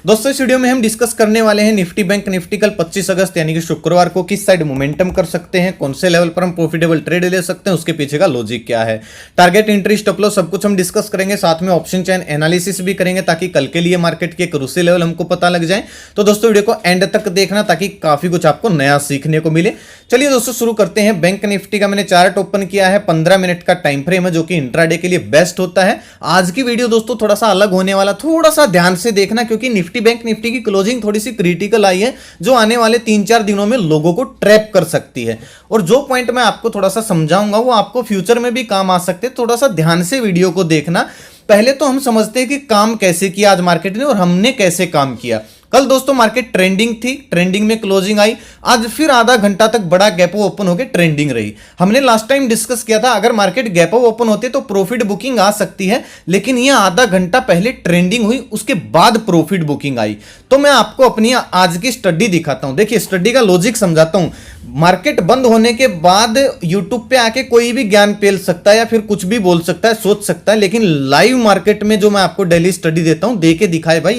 दोस्तों इस वीडियो में हम डिस्कस करने वाले हैं निफ्टी बैंक निफ्टी कल 25 अगस्त यानी कि शुक्रवार को किस साइड मोमेंटम कर सकते हैं, कौन से लेवल पर हम प्रॉफिटेबल ट्रेड ले सकते हैं, उसके पीछे का लॉजिक क्या है, टारगेट एंट्री स्टॉप लॉस सब कुछ हम डिस्कस करेंगे। साथ में ऑप्शन चेन एनालिसिस भी करेंगे ताकि कल के लिए मार्केट के क्रूसियल लेवल हमको पता लग जाए। तो दोस्तों वीडियो को एंड तक देखना ताकि काफी कुछ आपको नया सीखने को मिले। चलिए दोस्तों शुरू करते हैं। बैंक निफ्टी का मैंने चार्ट ओपन किया है, 15 मिनट का टाइम फ्रेम है जो कि इंट्राडे के लिए बेस्ट होता है। आज की वीडियो दोस्तों थोड़ा सा अलग होने वाला, थोड़ा सा ध्यान से देखना क्योंकि निफ्टी बैंक निफ्टी की क्लोजिंग थोड़ी सी क्रिटिकल आई है जो आने वाले 3-4 दिनों में लोगों को ट्रैप कर सकती है। और जो पॉइंट मैं आपको थोड़ा सा समझाऊंगा वो आपको फ्यूचर में भी काम आ सकते हैं। थोड़ा सा ध्यान से वीडियो को देखना। पहले तो हम समझते हैं कि काम कैसे किया आज मार्केट ने और हमने कैसे काम किया। कल दोस्तों मार्केट ट्रेंडिंग थी, ट्रेंडिंग में क्लोजिंग आई। आज फिर आधा घंटा तक बड़ा गैप ओपन होकर ट्रेंडिंग रही। हमने लास्ट टाइम डिस्कस किया था अगर मार्केट गैप ओपन होती तो प्रॉफिट बुकिंग आ सकती है, लेकिन यह आधा घंटा पहले ट्रेंडिंग हुई उसके बाद प्रॉफिट बुकिंग आई। तो मैं आपको अपनी आज की स्टडी दिखाता हूं। देखिए स्टडी का लॉजिक समझाता हूं। मार्केट बंद होने के बाद यूट्यूब पे आके कोई भी ज्ञान पेल सकता है या फिर कुछ भी बोल सकता है, सोच सकता है, लेकिन लाइव मार्केट में जो मैं आपको डेली स्टडी देता हूं दे के दिखाए भाई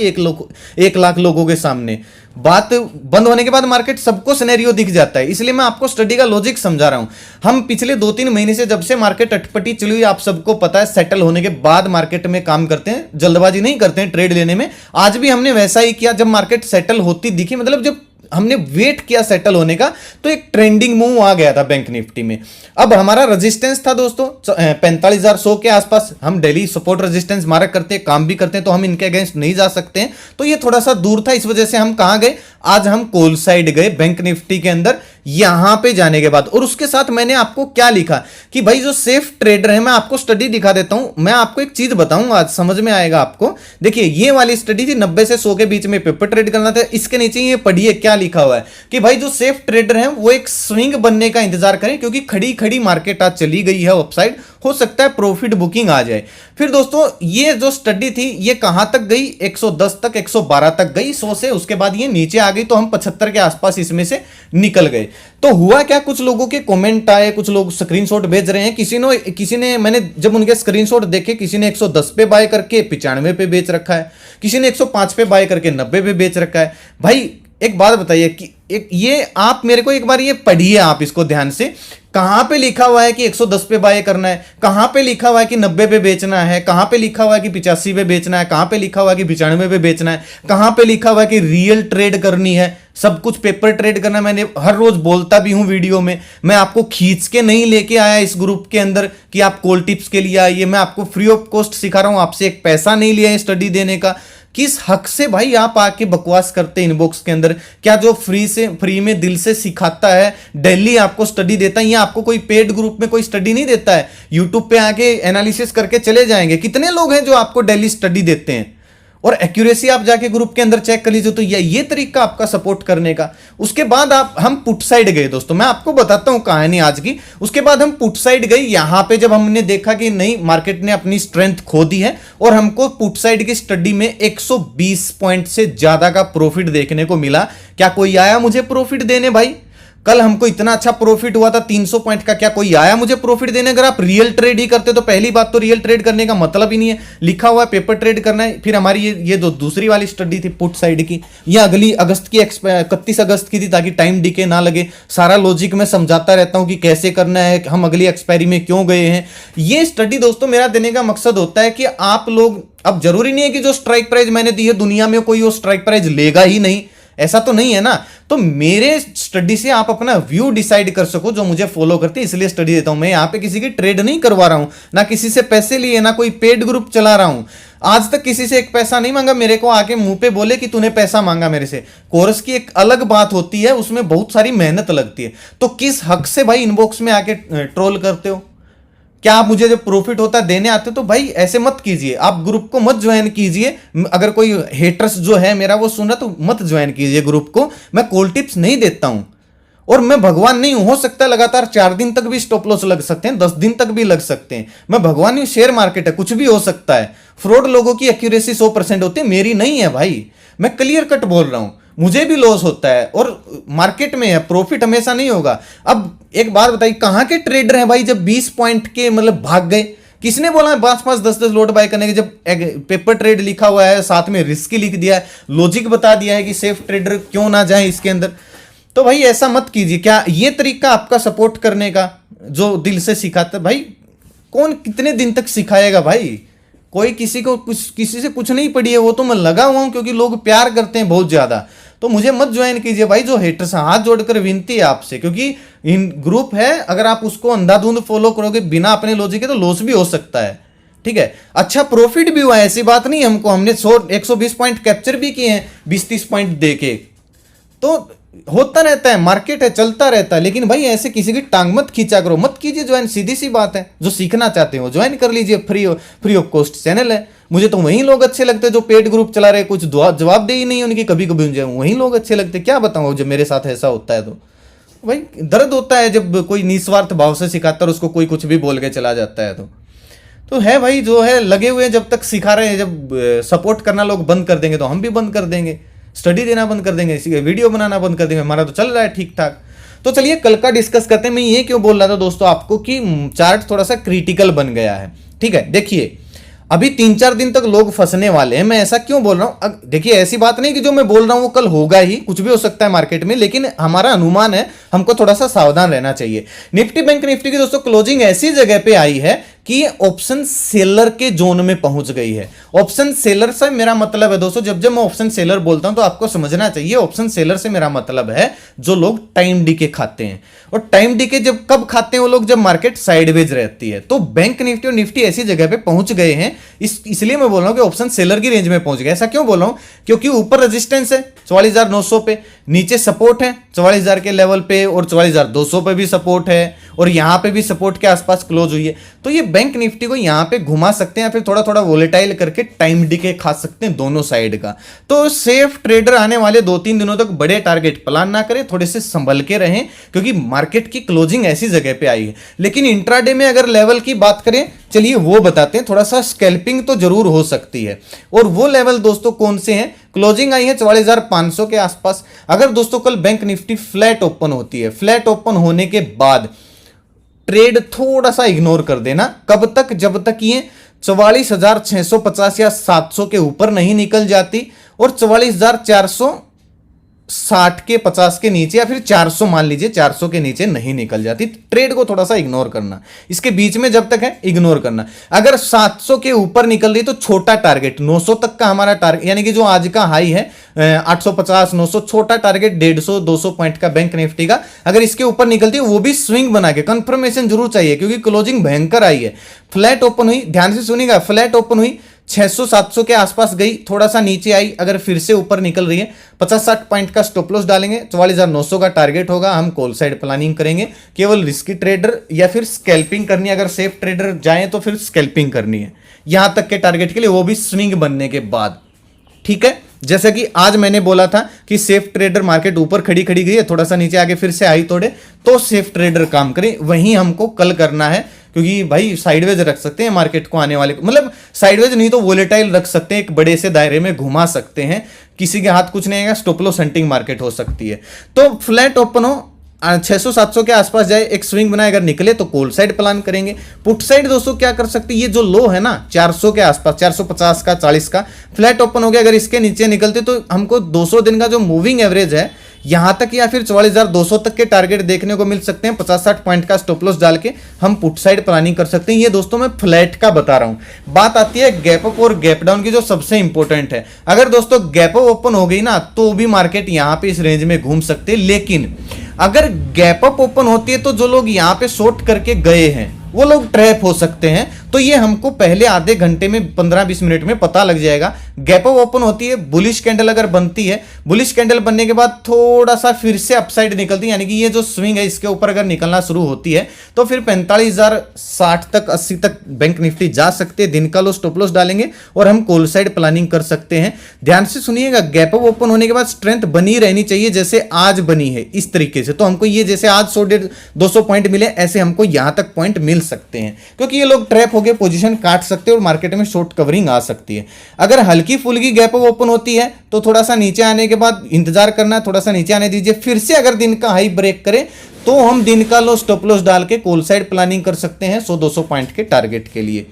1 लाख लोगों के सामने। बात बंद होने के बाद मार्केट सबको सिनेरियो दिख जाता है, इसलिए मैं आपको स्टडी का लॉजिक समझा रहा हूं। हम पिछले 2-3 महीने से जब से मार्केट अटपटी चली हुई आप सबको पता है, सेटल होने के बाद मार्केट में काम करते हैं, जल्दबाजी नहीं करते हैं ट्रेड लेने में। आज भी हमने वैसा ही किया। जब मार्केट सेटल होती दिखी, मतलब जब हमने वेट किया सेटल होने का, तो एक ट्रेंडिंग मूव आ गया था बैंक निफ्टी में। अब हमारा रेजिस्टेंस था दोस्तों 45,100 के आसपास। हम डेली सपोर्ट रेजिस्टेंस मार्क करते हैं, काम भी करते हैं, तो हम इनके अगेंस्ट नहीं जा सकते हैं। तो ये थोड़ा सा दूर था, इस वजह से हम कहां गए, आज हम कॉल साइड गए बैंक निफ्टी के अंदर यहां पे जाने के बाद। और उसके साथ मैंने आपको क्या लिखा कि भाई जो सेफ ट्रेडर है, मैं आपको स्टडी दिखा देता हूं। मैं आपको एक चीज बताऊंगा, आज समझ में आएगा आपको। देखिए ये वाली स्टडी थी 90 से 100 के बीच में पेपर ट्रेड करना था। इसके नीचे ये पढ़िए क्या लिखा हुआ है कि भाई जो सेफ ट्रेडर है वो एक स्विंग बनने का इंतजार करें क्योंकि खड़ी खड़ी मार्केट आज चली गई है अपसाइड, हो सकता है प्रॉफिट बुकिंग आ जाए। फिर दोस्तों ये जो स्टडी थी ये कहां तक गई, 110 तक, 112 तक गई 100 से। उसके बाद ये नीचे आ गई तो हम 75 के आसपास इसमें से निकल गए। तो हुआ क्या, कुछ लोगों के कमेंट आए, कुछ लोग स्क्रीनशॉट भेज रहे हैं। किसी ने मैंने जब उनके स्क्रीनशॉट देखे, किसी ने 110 पे बाय करके 95 पे बेच रखा है, किसी ने 105 पे बाय करके 90 पे बेच रखा है। भाई एक बात बताइए कि ये आप मेरे को एक बार ये पढ़िए आप इसको ध्यान से। कहां पे लिखा हुआ है कि 110 पे बाय करना है, कहां पे लिखा हुआ है कि 90 पे बेचना है, कहां पे लिखा हुआ है कि 85 पे बेचना है, कहां पे लिखा हुआ है कि 95 पे बेचना है, कहां पे लिखा हुआ है कि रियल ट्रेड करनी है, सब कुछ पेपर ट्रेड करना है। मैंने हर रोज बोलता भी हूं वीडियो में। मैं आपको खींच के नहीं लेके आया इस ग्रुप के अंदर कि आप कॉल टिप्स के लिए आइए। मैं आपको फ्री ऑफ कॉस्ट सिखा रहा हूं, आपसे एक पैसा नहीं लिया है स्टडी देने का। किस हक से भाई आप आके बकवास करते हैं इनबॉक्स के अंदर? क्या जो फ्री में दिल से सिखाता है, डेली आपको स्टडी देता है, ये आपको कोई पेड ग्रुप में कोई स्टडी नहीं देता है? यूट्यूब पे आके एनालिसिस करके चले जाएंगे। कितने लोग हैं जो आपको डेली स्टडी देते हैं? और एक्यूरेसी आप जाके ग्रुप के अंदर चेक कर लीजिए। तो ये तरीका आपका सपोर्ट करने का। उसके बाद हम पुट साइड गए दोस्तों, मैं आपको बताता हूं कहानी आज की। उसके बाद हम पुट साइड गए। यहां पे जब हमने देखा कि नहीं मार्केट ने अपनी स्ट्रेंथ खो दी है और हमको पुट साइड की स्टडी में 120 पॉइंट से ज्यादा का प्रॉफिट देखने को मिला। क्या कोई आया मुझे प्रॉफिट देने? भाई कल हमको इतना अच्छा प्रॉफिट हुआ था 300 पॉइंट का, क्या कोई आया मुझे प्रॉफिट देने? अगर आप रियल ट्रेड ही करते तो पहली बात तो रियल ट्रेड करने का मतलब ही नहीं है। लिखा हुआ है पेपर ट्रेड करना है। फिर हमारी ये दूसरी वाली स्टडी थी पुट साइड की, ये अगली अगस्त की 31 अगस्त की थी ताकि टाइम डीके ना लगे। सारा लॉजिक मैं समझाता रहता हूं कि कैसे करना है, हम अगली एक्सपायरी में क्यों गए हैं। ये स्टडी दोस्तों मेरा देने का मकसद होता है कि आप लोग, अब जरूरी नहीं है कि जो स्ट्राइक प्राइस मैंने दी है दुनिया में कोई वो स्ट्राइक प्राइस लेगा ही नहीं, ऐसा तो नहीं है ना। तो मेरे स्टडी से आप अपना व्यू डिसाइड कर सको, जो मुझे फॉलो करते हैं इसलिए स्टडी देता हूं। मैं यहां पे किसी की ट्रेड नहीं करवा रहा हूं, ना किसी से पैसे लिए, ना कोई पेड ग्रुप चला रहा हूं। आज तक किसी से एक पैसा नहीं मांगा। मेरे को आके मुंह पे बोले कि तूने पैसा मांगा मेरे से। कोर्स की एक अलग बात होती है, उसमें बहुत सारी मेहनत लगती है। तो किस हक से भाई इनबॉक्स में आके ट्रोल करते हो? क्या आप मुझे जब प्रॉफिट होता देने आते तो भाई ऐसे मत कीजिए। आप ग्रुप को मत ज्वाइन कीजिए। अगर कोई हेटर्स जो है मेरा वो सुन रहा तो मत ज्वाइन कीजिए ग्रुप को। मैं कॉल टिप्स नहीं देता हूं और मैं भगवान नहीं हूं। हो सकता है लगातार 4 दिन तक भी स्टॉप लॉस लग सकते हैं, 10 दिन तक भी लग सकते हैं। मैं भगवान नहीं, शेयर मार्केट है, कुछ भी हो सकता है। फ्रॉड लोगों की एक्यूरेसी 100% होती है, मेरी नहीं है भाई। मैं क्लियर कट बोल रहा हूं। मुझे भी लॉस होता है और मार्केट में है, प्रॉफिट हमेशा नहीं होगा। अब एक बात बताइए, कहां के ट्रेडर हैं भाई जब 20 पॉइंट के मतलब भाग गए? किसने बोला है 5-5 10-10 लॉट बाय करने के, जब पेपर ट्रेड लिखा हुआ है, साथ में रिस्क लिख दिया है, लॉजिक बता दिया है कि सेफ ट्रेडर क्यों ना जाए इसके अंदर। तो भाई ऐसा मत कीजिए। क्या ये तरीका आपका सपोर्ट करने का जो दिल से सिखाता है? भाई कौन कितने दिन तक सिखाएगा भाई? कोई किसी से कुछ नहीं पड़ी है, वो तो मैं लगा हुआ हूं क्योंकि लोग प्यार करते हैं बहुत ज्यादा। तो मुझे मत ज्वाइन कीजिए भाई, जो हेटर्स, हाथ जोड़कर विनती है आपसे, क्योंकि इन ग्रुप है, अगर आप उसको अंधाधुंध फॉलो करोगे बिना अपने लॉजिक के तो लॉस भी हो सकता है। ठीक है, अच्छा प्रॉफिट भी हुआ है, ऐसी बात नहीं। हमने 120 पॉइंट कैप्चर भी किए हैं 20-30 पॉइंट देके। तो होता रहता है, मार्केट है, चलता रहता है। लेकिन भाई ऐसे किसी की टांग मत खींचा करो, मत कीजिए ज्वाइन, सीधी सी बात है। जो सीखना चाहते हो ज्वाइन कर लीजिए, फ्री ऑफ कॉस्ट चैनल है। मुझे तो वही लोग अच्छे लगते हैं जो पेड ग्रुप चला रहे, कुछ जवाब दे ही नहीं उनकी, कभी कभी वही लोग अच्छे लगते हैं। क्या बताऊं, जब मेरे साथ ऐसा होता है तो भाई दर्द होता है, जब कोई निस्वार्थ भाव से सिखाता है उसको कोई कुछ भी बोल के चला जाता है। तो है भाई, जो है लगे हुए हैं, जब तक सिखा रहे हैं, जब सपोर्ट करना लोग बंद कर देंगे तो हम भी बंद कर देंगे, स्टडी देना बंद कर देंगे, इसी वीडियो बनाना बंद कर देंगे। हमारा तो चल रहा है ठीक ठाक। तो चलिए कल का डिस्कस करते हैं। मैं ये क्यों बोल रहा था दोस्तों आपको कि चार्ट थोड़ा सा क्रिटिकल बन गया है। ठीक है, देखिए अभी 3-4 दिन तक लोग फंसने वाले हैं। मैं ऐसा क्यों बोल रहा हूं? देखिए ऐसी बात नहीं कि जो मैं बोल रहा हूं वो कल होगा ही, कुछ भी हो सकता है मार्केट में, लेकिन हमारा अनुमान है, हमको थोड़ा सा सावधान रहना चाहिए। निफ्टी बैंक निफ्टी की दोस्तों क्लोजिंग ऐसी जगह पे आई है कि ये ऑप्शन सेलर के जोन में पहुंच गई है। ऑप्शन सेलर से मेरा मतलब है दोस्तों, जब मैं ऑप्शन सेलर बोलता हूं तो आपको समझना चाहिए, ऑप्शन सेलर से मेरा मतलब है जो लोग टाइम डीके खाते हैं। और टाइम डीके जब कब खाते हैं वो लोग? जब मार्केट साइडवेज रहती है। तो बैंक निफ्टी और निफ्टी ऐसी जगह पे पहुंच गए हैं, इसलिए मैं बोल रहा हूं कि ऑप्शन सेलर की रेंज में पहुंच गए। ऐसा क्यों बोल रहा हूं? क्योंकि ऊपर रेजिस्टेंस है 44,900 पे, नीचे सपोर्ट है 44,000 के लेवल पे, और 44,200 पे भी सपोर्ट है, और यहां पे भी सपोर्ट के आसपास क्लोज हुई है। तो ये बैंक निफ्टी को यहां पे घुमा सकते हैं, या फिर थोड़ा थोड़ा वोलेटाइल करके टाइम डीके खा सकते हैं दोनों साइड का। तो सेफ ट्रेडर आने वाले 2-3 दिनों तक बड़े टारगेट प्लान ना करें, थोड़े से संभल के रहें, क्योंकि मार्केट की क्लोजिंग ऐसी जगह पे आई है। लेकिन इंट्राडे में अगर लेवल की बात करें, चलिए वो बताते हैं। थोड़ा सा स्कैल्पिंग तो जरूर हो सकती है, और वो लेवल दोस्तों कौन से हैं? क्लोजिंग आई है 44,500 के आसपास। अगर दोस्तों कल बैंक निफ्टी फ्लैट ओपन होती है, फ्लैट ओपन होने के बाद ट्रेड थोड़ा सा इग्नोर कर देना। कब तक? जब तक ये 44,650 या 700 के ऊपर नहीं निकल जाती, और 44,460 के 50 के नीचे, या फिर 400 मान लीजिए 400 के नीचे नहीं निकल जाती, ट्रेड को थोड़ा सा इग्नोर करना। इसके बीच में जब तक है इग्नोर करना। अगर 700 के ऊपर निकल रही तो छोटा टारगेट 900 तक का हमारा टारगेट, यानी कि जो आज का हाई है 850-900, छोटा टारगेट 150-200 पॉइंट का बैंक निफ्टी का, अगर इसके ऊपर निकलती है वो भी स्विंग बना के, कंफर्मेशन जरूर चाहिए, क्योंकि क्लोजिंग भयंकर आई है। फ्लैट ओपन हुई, ध्यान से सुनिएगा, फ्लैट ओपन हुई 600-700 के आसपास गई, थोड़ा सा नीचे आई, अगर फिर से ऊपर निकल रही है 50-60 पॉइंट का स्टॉप लॉस डालेंगे, 44,900 का टारगेट होगा। हम कॉल साइड प्लानिंग करेंगे, केवल रिस्की ट्रेडर या फिर स्कैल्पिंग करनी है। अगर सेफ ट्रेडर जाए तो फिर स्कैल्पिंग करनी है यहां तक के टारगेट के लिए, वो भी स्विंग बनने के बाद। ठीक है, जैसा कि आज मैंने बोला था कि सेफ ट्रेडर मार्केट ऊपर खड़ी गई है, थोड़ा सा नीचे आगे फिर से आई तोड़े तो सेफ ट्रेडर काम करे, वहीं हमको कल करना है। क्योंकि भाई साइडवेज रख सकते हैं मार्केट को आने वाले, मतलब साइडवेज नहीं तो वोलेटाइल रख सकते हैं, एक बड़े से दायरे में घुमा सकते हैं, किसी के हाथ कुछ नहीं आएगा। स्टॉप लॉस हंटिंग मार्केट हो सकती है। तो फ्लैट ओपन हो 600-700 के आसपास जाए, एक स्विंग बनाए, अगर निकले तो कॉल साइड प्लान करेंगे। पुट साइड दोस्तों क्या कर सकते हैं? ये जो लो है ना 400 के आसपास, 450 का 40 का फ्लैट ओपन हो गया, अगर इसके नीचे निकलते तो हमको 200 दिन का जो मूविंग एवरेज है यहां तक, या फिर 44,200 तक के टारगेट देखने को मिल सकते हैं। 50-60 पॉइंट का स्टॉप लॉस डाल के हम पुट साइड प्लानिंग कर सकते हैं। ये दोस्तों मैं फ्लैट का बता रहा हूं। बात आती है गैप अप और गैप डाउन की, जो सबसे इंपॉर्टेंट है। अगर दोस्तों गैप अप ओपन हो गई ना तो भी मार्केट यहां पे इस रेंज में घूम सकते हैं, लेकिन अगर गैप अप ओपन होती है तो जो लोग यहां पे शॉर्ट करके गए हैं वो लोग ट्रैप हो सकते हैं। तो ये हमको पहले आधे घंटे में 15-20 मिनट में पता लग जाएगा। गैप अप ओपन होती है, बुलिश कैंडल अगर बनती है, बुलिश कैंडल बनने के बाद थोड़ा सा फिर से अपसाइड निकलती है, यानी कि ये जो स्विंग है इसके ऊपर अगर निकलना शुरू होती है तो फिर 45,060 तक 80 तक बैंक निफ्टी जा सकते हैं। दिन का लो स्टॉप लॉस डालेंगे और हम कॉल साइड प्लानिंग कर सकते हैं। ध्यान से सुनिएगा, गैप अप ओपन होने के बाद स्ट्रेंथ बनी रहनी चाहिए जैसे आज बनी है इस तरीके से। तो हमको ये जैसे आज 100-200 पॉइंट मिले, ऐसे हमको यहां तक पॉइंट मिल सकते हैं, क्योंकि ये लोग ट्रैप होकर पोजीशन काट सकते हैं और मार्केट में शॉर्ट कवरिंग आ सकती है। अगर हल्की फुल्की गैप अप ओपन होती है तो थोड़ा सा नीचे आने के बाद इंतजार करना, थोड़ा सा नीचे आने दीजिए, फिर से अगर दिन का हाई ब्रेक करे तो हम दिन का लो स्टॉप लॉस डाल के कॉल साइड प्लानिंग कर सकते हैं 100-200 पॉइंट के टारगेट के लिए।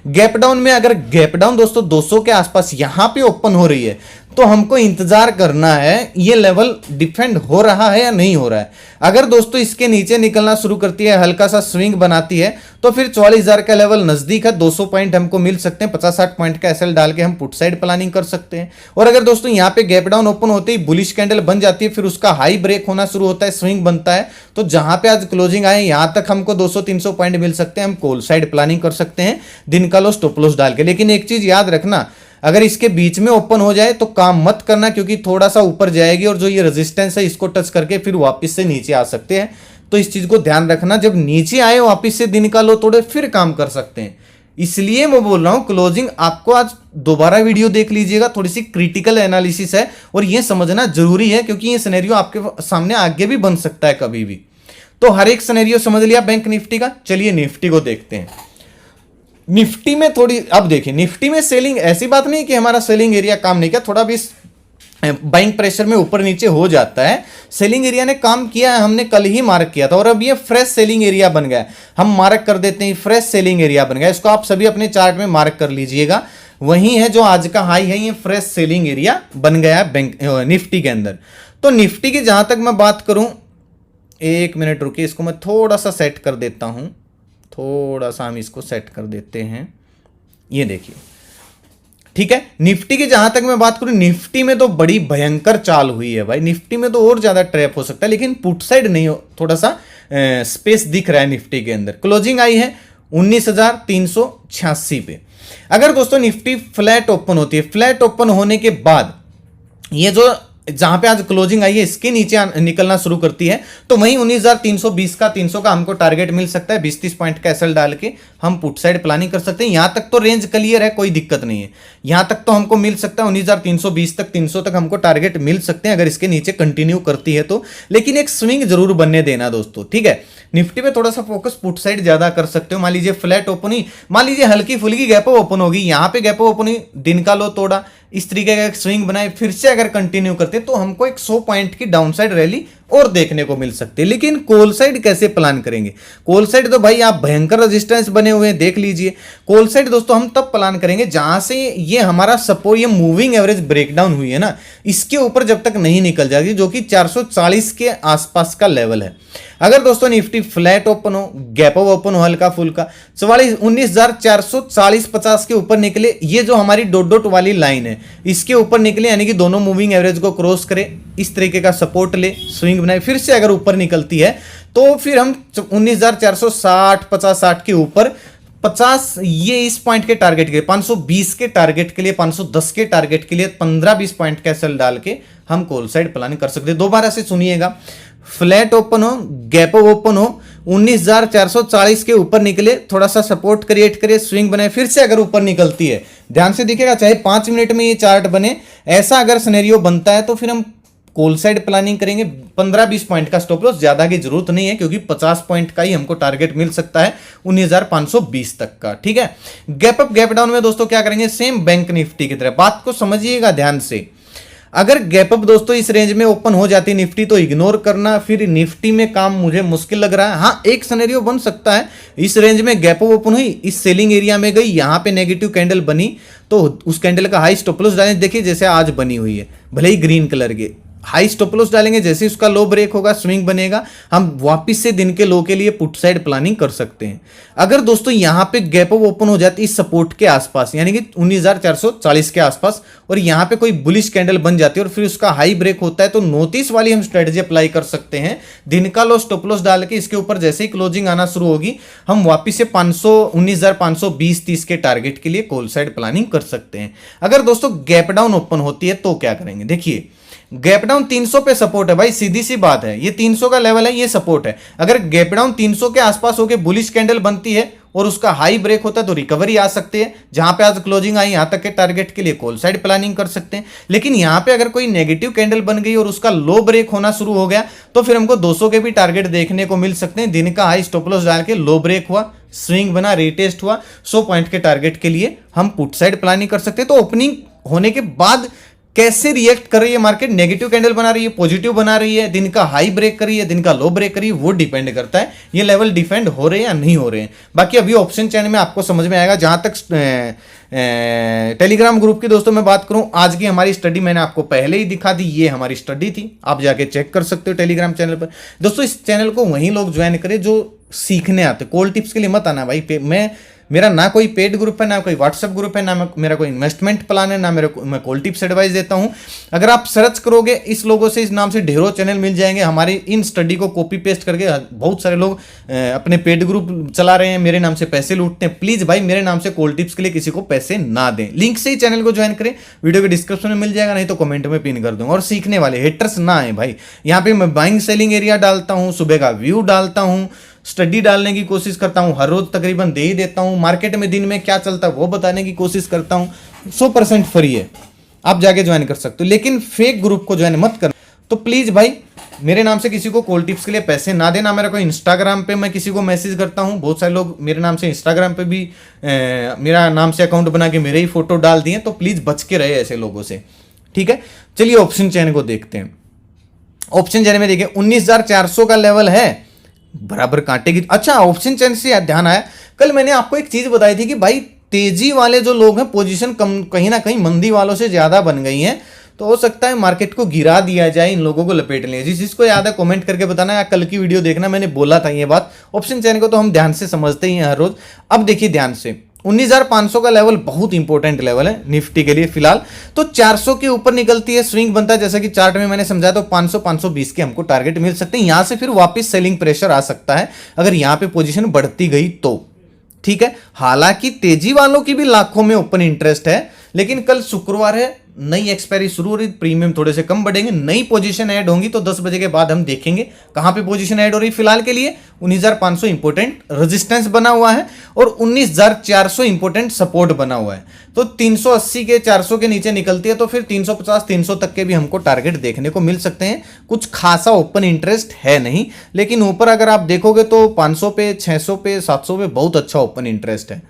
गैप डाउन में अगर गैप डाउन दोस्तों 200 के आसपास यहां पे ओपन हो रही है तो हमको इंतजार करना है ये लेवल डिफेंड हो रहा है या नहीं हो रहा है। अगर दोस्तों इसके नीचे निकलना शुरू करती है, हल्का सा स्विंग बनाती है, तो फिर 44,000 का लेवल नजदीक है, 200 पॉइंट हमको मिल सकते हैं, 50-60 पॉइंट का एसएल डाल के हम पुट साइड प्लानिंग कर सकते हैं। और अगर दोस्तों यहाँ पे गैप डाउन ओपन होते ही बुलिश कैंडल बन जाती है, फिर उसका हाई ब्रेक होना शुरू होता है, स्विंग बनता है, तो जहां पे आज क्लोजिंग आए यहां तक हमको 200-300 पॉइंट मिल सकते हैं, हम कॉल साइड प्लानिंग कर सकते हैं दिन का लो स्टॉप लॉस डाल के। लेकिन एक चीज याद रखना, अगर इसके बीच में ओपन हो जाए तो काम मत करना, क्योंकि थोड़ा सा ऊपर जाएगी और जो ये रेजिस्टेंस है इसको टच करके फिर वापस से नीचे आ सकते हैं। तो इस चीज को ध्यान रखना, जब नीचे आए वापस से दिन का लो तोड़े फिर काम कर सकते हैं। इसलिए मैं बोल रहा हूं क्लोजिंग आपको आज दोबारा वीडियो देख लीजिएगा, थोड़ी सी क्रिटिकल एनालिसिस है और यह समझना जरूरी है, क्योंकि ये सिनेरियो आपके सामने आगे भी बन सकता है कभी भी। तो हर एक सिनेरियो समझ लिया बैंक निफ्टी का। चलिए निफ्टी को देखते हैं। निफ्टी में थोड़ी, अब देखिए निफ्टी में सेलिंग, ऐसी बात नहीं कि हमारा सेलिंग एरिया काम नहीं किया, थोड़ा भी बाइंग प्रेशर में ऊपर नीचे हो जाता है, सेलिंग एरिया ने काम किया है, हमने कल ही मार्क किया था और अब ये फ्रेश सेलिंग एरिया बन गया है। हम मार्क कर देते हैं, फ्रेश सेलिंग एरिया बन गया, इसको आप सभी अपने चार्ट में मार्क कर लीजिएगा। वही है जो आज का हाई है, ये फ्रेश सेलिंग एरिया बन गया है बैंक निफ्टी के अंदर। तो निफ्टी की जहां तक मैं बात करूं, एक मिनट रुकिए, इसको मैं थोड़ा सा सेट कर देता हूं, थोड़ा सा हम इसको सेट कर देते हैं, ये देखिए, ठीक है। निफ्टी की जहां तक मैं बात करूं, निफ्टी में तो बड़ी भयंकर चाल हुई है भाई, निफ्टी में तो और ज्यादा ट्रैप हो सकता है, लेकिन पुट साइड नहीं हो, थोड़ा सा स्पेस दिख रहा है निफ्टी के अंदर। क्लोजिंग आई है 19,386 पे। अगर दोस्तों निफ्टी फ्लैट ओपन होती है, फ्लैट ओपन होने के बाद ये जो जहां पे आज क्लोजिंग आई है इसके नीचे निकलना शुरू करती है, तो वहीं 19,320 का 300 का हमको टारगेट मिल सकता है। 20-30 पॉइंट का एसएल डाल के हम पुट साइड प्लानिंग कर सकते हैं। यहां तक तो रेंज क्लियर है, कोई दिक्कत नहीं है, यहां तक तो हमको मिल सकता है 19,320 तक, 300 तक हमको टारगेट मिल सकते हैं अगर इसके नीचे कंटिन्यू करती है तो। लेकिन एक स्विंग जरूर बनने देना दोस्तों, ठीक है। निफ्टी पे थोड़ा सा फोकस पुट साइड ज्यादा कर सकते हो। मान लीजिए फ्लैट ओपन हुई, मान लीजिए हल्की फुल्की गैप ओपन होगी, यहां पे गैप ओपन हुई, दिन का लो तोड़ा, इस तरीके का एक स्विंग बनाए, फिर से अगर कंटिन्यू करते तो हमको एक 100 पॉइंट की डाउनसाइड रैली और देखने को मिल सकती है। लेकिन कॉल साइड कैसे प्लान करेंगे? कॉल साइड तो भाई आप भयंकर रेजिस्टेंस बने हुए हैं, देख लीजिए। कॉल साइड दोस्तों हम तब प्लान करेंगे जहां से ये हमारा सपोर्ट, ये मूविंग एवरेज ब्रेकडाउन हुई है ना, इसके ऊपर जब तक नहीं निकल जाएगी, जो कि 440 के आसपास का लेवल है। अगर दोस्तों निफ्टी फ्लैट ओपन हो, गैप अप ओपन हो हल्का फुल्का, 19,440-50 के ऊपर निकले, ये जो हमारी डॉट डॉट वाली लाइन है इसके ऊपर निकले, यानी कि दोनों मूविंग एवरेज को क्रॉस करे, इस तरीके का सपोर्ट ले, स्विंग बनाए, फिर से अगर ऊपर निकलती है तो फिर हम 19,460, 50-60 के ऊपर 50, ये इस पॉइंट के टारगेट के लिए, 520 के टारगेट के लिए, 510 के टारगेट के लिए 15-20 पॉइंट का सेल डाल के हम कॉल साइड प्लानिंग कर सकते हैं। दोबारा से सुनिएगा, फ्लैट ओपन हो, गैप ओपन हो, 19,440 के ऊपर निकले, थोड़ा सा सपोर्ट क्रिएट करे, स्विंग बने, फिर से अगर ऊपर निकलती है, ध्यान से दिखेगा, चाहे 5 मिनट में ये चार्ट बने, ऐसा अगर सिनेरियो बनता है तो फिर हम कॉल साइड प्लानिंग करेंगे। 15-20 पॉइंट का स्टॉप लॉस, ज्यादा की जरूरत नहीं है, क्योंकि 50 पॉइंट का ही हमको टारगेट मिल सकता है 19,520 तक का, ठीक है। गैप अप गैप डाउन में दोस्तों क्या करेंगे, सेम बैंक निफ्टी की तरह, बात को समझिएगा ध्यान से। अगर गैप अप दोस्तों इस रेंज में ओपन हो जाती है निफ्टी तो इग्नोर करना, फिर निफ्टी में काम मुझे मुश्किल लग रहा है। हाँ, एक सिनेरियो बन सकता है, इस रेंज में गैप अप ओपन हुई, इस सेलिंग एरिया में गई, यहां पे नेगेटिव कैंडल बनी, तो उस कैंडल का हाई स्टॉप लॉस डालें, देखिए जैसे आज बनी हुई है, भले ही ग्रीन कलर के, हाई स्टॉप लॉस डालेंगे, जैसे उसका लो ब्रेक होगा, स्विंग बनेगा, हम वापस से दिन के लो के लिए पुट साइड प्लानिंग कर सकते हैं। अगर दोस्तों यहां पे गैप अप ओपन हो जाती है इस सपोर्ट के आसपास, यानी कि 19,440 के आसपास, और यहां पे कोई बुलिश कैंडल बन जाती है और फिर उसका हाई ब्रेक होता है, तो नोटिस वाली हम स्ट्रेटजी अप्लाई कर सकते हैं। दिन का लो स्टॉप लॉस डाल के इसके ऊपर जैसे ही क्लोजिंग आना शुरू होगी, हम वापस से 19,520-30 के टारगेट के लिए कॉल साइड प्लानिंग कर सकते हैं। अगर दोस्तों गैप डाउन ओपन होती है तो क्या करेंगे, देखिए गैप डाउन 300 पे सपोर्ट है भाई, सीधी सी बात है, ये 300 का लेवल है, ये सपोर्ट है। अगर गैप डाउन 300 के आसपास होकर बुलिश कैंडल बनती है और उसका हाई ब्रेक होता है तो रिकवरी आ सकती है, जहां पे आज क्लोजिंग आई यहां तक के टारगेट के लिए कॉल साइड प्लानिंग कर सकते हैं। लेकिन यहां पे अगर कोई नेगेटिव कैंडल बन गई और उसका लो ब्रेक होना शुरू हो गया तो फिर हमको 200 के भी टारगेट देखने को मिल सकते हैं। दिन का हाई स्टॉप लॉस डाल के लो ब्रेक हुआ, स्विंग बना, रीटेस्ट हुआ, 100 पॉइंट के टारगेट के लिए हम पुट साइड प्लानिंग कर सकते हैं। तो ओपनिंग होने के बाद कैसे रिएक्ट कर रही है मार्केट, नेगेटिव कैंडल बना रही है, पॉजिटिव बना रही है, दिन का हाई ब्रेक कर रही है, दिन का लो ब्रेक कर रही है, वो डिपेंड करता है ये लेवल डिफेंड हो रहे हैं या नहीं हो रहे हैं। बाकी अभी ऑप्शन चैन में आपको समझ में आएगा। जहां तक टेलीग्राम ग्रुप की दोस्तों मैं बात करूं, आज की हमारी स्टडी मैंने आपको पहले ही दिखा दी, ये हमारी स्टडी थी, आप जाके चेक कर सकते हो टेलीग्राम चैनल पर। दोस्तों इस चैनल को वही लोग ज्वाइन करें जो सीखने आते, कॉल टिप्स के लिए मत आना भाई। मेरा ना कोई पेड ग्रुप है, ना कोई व्हाट्सएप ग्रुप है, ना मेरा कोई इन्वेस्टमेंट प्लान है, ना मैं कॉल टिप्स एडवाइस देता हूं। अगर आप सर्च करोगे इस लोगों से, इस नाम से ढेरों चैनल मिल जाएंगे। हमारी इन स्टडी को कॉपी पेस्ट करके बहुत सारे लोग अपने पेड ग्रुप चला रहे हैं, मेरे नाम से पैसे लूटते हैं। प्लीज भाई मेरे नाम से कॉल टिप्स के लिए किसी को पैसे ना दें। लिंक से ही चैनल को ज्वाइन करें, वीडियो के डिस्क्रिप्शन में मिल जाएगा, नहीं तो कमेंट में पिन कर दूंगा। और सीखने वाले हेटर्स ना आए भाई, यहाँ पे मैं बाइंग सेलिंग एरिया डालता हूँ, सुबह का व्यू डालता हूँ, स्टडी डालने की कोशिश करता हूं, हर रोज तकरीबन दे ही देता हूं। मार्केट में दिन में क्या चलता है वो बताने की कोशिश करता हूं। 100% फ्री है, आप जाके ज्वाइन कर सकते हो, लेकिन फेक ग्रुप को ज्वाइन मत करना। तो प्लीज भाई मेरे नाम से किसी को कॉल टिप्स के लिए पैसे ना देना। मेरा कोई इंस्टाग्राम पे मैं किसी को मैसेज करता हूं, बहुत सारे लोग मेरे नाम से इंस्टाग्राम पे भी मेरा नाम से अकाउंट बना के मेरे ही फोटो डाल दिए, तो प्लीज बच के रहे ऐसे लोगों से, ठीक है। चलिए ऑप्शन चैन को देखते हैं। ऑप्शन चैन में देखिए 19,400 का लेवल है, बराबर काटेगी। अच्छा ऑप्शन चैन से ध्यान आया, कल मैंने आपको एक चीज बताई थी कि भाई तेजी वाले जो लोग हैं पोजीशन कम कहीं ना कहीं मंदी वालों से ज्यादा बन गई हैं, तो हो सकता है मार्केट को गिरा दिया जाए, इन लोगों को लपेट लें। जिसको याद है कमेंट करके बताना, या कल की वीडियो देखना, मैंने बोला था ये बात। ऑप्शन चैन को तो हम ध्यान से समझते ही हैं हर रोज। अब देखिए ध्यान से 19,500 का लेवल बहुत इंपॉर्टेंट लेवल है निफ्टी के लिए फिलहाल। तो 400 के ऊपर निकलती है, स्विंग बनता है, जैसा कि चार्ट में मैंने समझाया, तो 500-520 के हमको टारगेट मिल सकते हैं। यहां से फिर वापस सेलिंग प्रेशर आ सकता है अगर यहां पे पोजीशन बढ़ती गई तो, ठीक है। हालांकि तेजी वालों की भी लाखों में ओपन इंटरेस्ट है, लेकिन कल शुक्रवार है, नई एक्सपायरी शुरू हो रही, प्रीमियम थोड़े से कम बढ़ेंगे, नई पोजीशन ऐड होंगी, तो 10 बजे के बाद हम देखेंगे कहां पे पोजीशन ऐड हो रही है। फिलहाल के लिए 19,500 इंपोर्टेंट रेजिस्टेंस बना हुआ है और 19,400 इंपोर्टेंट सपोर्ट बना हुआ है। तो 380 के 400 के नीचे निकलती है तो फिर 350-300 तक के भी हमको टारगेट देखने को मिल सकते हैं। कुछ खासा ओपन इंटरेस्ट है नहीं, लेकिन ऊपर अगर आप देखोगे तो 500 पे, 600 पे, 700 पे बहुत अच्छा ओपन इंटरेस्ट है।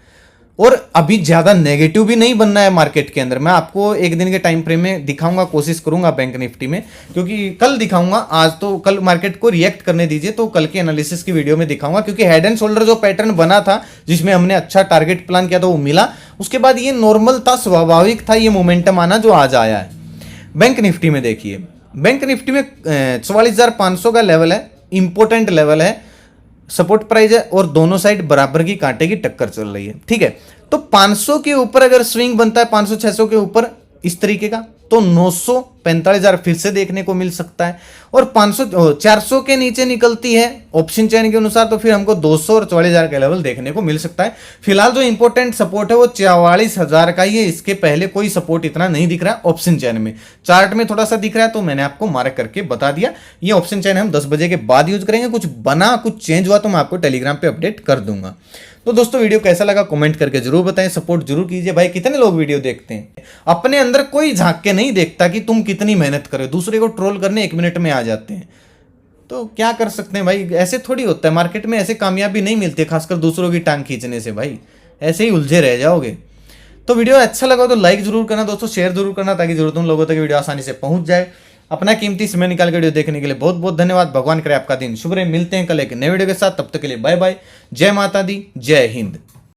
और अभी ज्यादा नेगेटिव भी नहीं बनना है मार्केट के अंदर। मैं आपको एक दिन के टाइम फ्रेम में दिखाऊंगा, कोशिश करूंगा बैंक निफ्टी में, क्योंकि कल दिखाऊंगा, आज तो कल मार्केट को रिएक्ट करने दीजिए, तो कल के एनालिसिस की वीडियो में दिखाऊंगा। क्योंकि हेड एंड शोल्डर जो पैटर्न बना था जिसमें हमने अच्छा टारगेट प्लान किया था वो मिला, उसके बाद ये नॉर्मल था, स्वाभाविक था ये मोमेंटम आना जो आज आया है। बैंक निफ्टी में देखिए, बैंक निफ्टी में 44,500 का लेवल है, इंपॉर्टेंट लेवल है, सपोर्ट प्राइस है, और दोनों साइड बराबर की कांटे की टक्कर चल रही है, ठीक है। तो 500 के ऊपर अगर स्विंग बनता है, 500-600 के ऊपर इस तरीके का, तो 945,000 फिर से देखने को मिल सकता है। और 400 के नीचे निकलती है ऑप्शन चैन के अनुसार, तो फिर हमको 200 और 44,000 का लेवल देखने को मिल सकता है। फिलहाल जो इंपॉर्टेंट सपोर्ट है वो 44,000 का ही है, इसके पहले कोई सपोर्ट इतना नहीं दिख रहा है ऑप्शन चैन में। चार्ट में थोड़ा सा दिख रहा है, तो मैंने आपको मार्क करके बता दिया। ये ऑप्शन चैन हम 10 बजे के बाद यूज करेंगे। कुछ बना, कुछ चेंज हुआ तो मैं आपको टेलीग्राम पे अपडेट कर दूंगा। तो दोस्तों वीडियो कैसा लगा कमेंट करके जरूर बताएं, सपोर्ट जरूर कीजिए भाई। कितने लोग वीडियो देखते हैं, अपने अंदर कोई झांक के नहीं देखता कि तुम कितनी मेहनत करो, दूसरे को ट्रोल करने 1 मिनट में आ जाते हैं। तो क्या कर सकते हैं भाई, ऐसे थोड़ी होता है मार्केट में, ऐसे कामयाबी नहीं मिलती है, खासकर दूसरों की टांग खींचने से भाई, ऐसे ही उलझे रह जाओगे। तो वीडियो अच्छा लगा तो लाइक जरूर करना दोस्तों, शेयर जरूर करना, ताकि जरूरतमंद लोगों तक वीडियो आसानी से पहुंच जाए। अपना कीमती समय निकाल के वीडियो देखने के लिए बहुत बहुत धन्यवाद। भगवान करे आपका दिन शुभ रहे। मिलते हैं कल एक नए वीडियो के साथ, तब तक के लिए बाय बाय। जय माता दी, जय हिंद।